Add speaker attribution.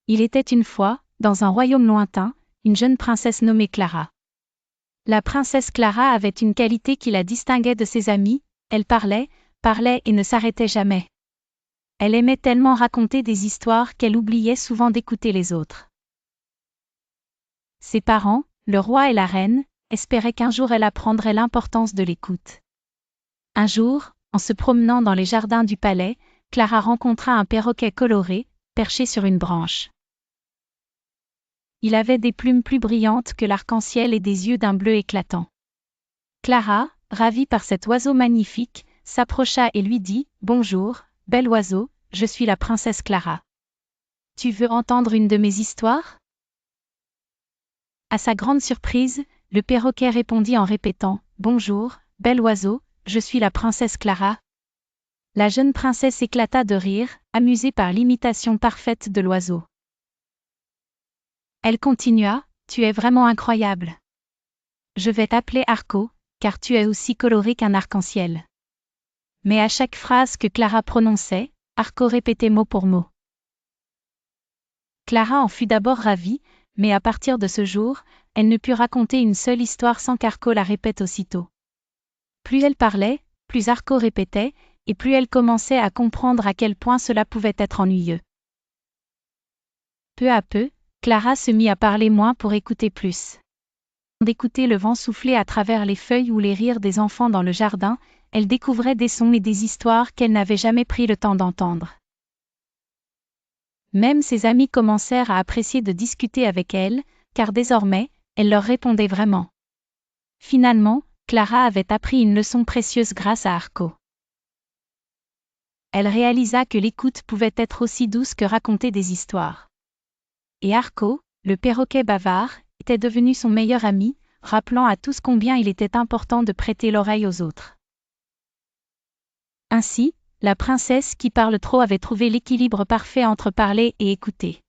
Speaker 1: Il était une fois, dans un royaume lointain, une jeune princesse nommée Clara. La princesse Clara avait une qualité qui la distinguait de ses amies, elle parlait et ne s'arrêtait jamais. Elle aimait tellement raconter des histoires qu'elle oubliait souvent d'écouter les autres. Ses parents, le roi et la reine, espéraient qu'un jour elle apprendrait l'importance de l'écoute. Un jour, en se promenant dans les jardins du palais, Clara rencontra un perroquet coloré, perché sur une branche. Il avait des plumes plus brillantes que l'arc-en-ciel et des yeux d'un bleu éclatant. Clara, ravie par cet oiseau magnifique, s'approcha et lui dit « Bonjour, bel oiseau, je suis la princesse Clara. Tu veux entendre une de mes histoires ?» À sa grande surprise, le perroquet répondit en répétant « Bonjour, bel oiseau, je suis la princesse Clara. » La jeune princesse éclata de rire, amusée par l'imitation parfaite de l'oiseau. Elle continua « Tu es vraiment incroyable. Je vais t'appeler Arco, car tu es aussi coloré qu'un arc-en-ciel. » Mais à chaque phrase que Clara prononçait, Arco répétait mot pour mot. Clara en fut d'abord ravie, mais à partir de ce jour, elle ne put raconter une seule histoire sans qu'Arco la répète aussitôt. Plus elle parlait, plus Arco répétait, et plus elle commençait à comprendre à quel point cela pouvait être ennuyeux. Peu à peu, Clara se mit à parler moins pour écouter plus. D'écouter le vent souffler à travers les feuilles ou les rires des enfants dans le jardin, elle découvrait des sons et des histoires qu'elle n'avait jamais pris le temps d'entendre. Même ses amis commencèrent à apprécier de discuter avec elle, car désormais, elle leur répondait vraiment. Finalement, Clara avait appris une leçon précieuse grâce à Arco. Elle réalisa que l'écoute pouvait être aussi douce que raconter des histoires. Et Arco, le perroquet bavard, était devenu son meilleur ami, rappelant à tous combien il était important de prêter l'oreille aux autres. Ainsi, la princesse qui parle trop avait trouvé l'équilibre parfait entre parler et écouter.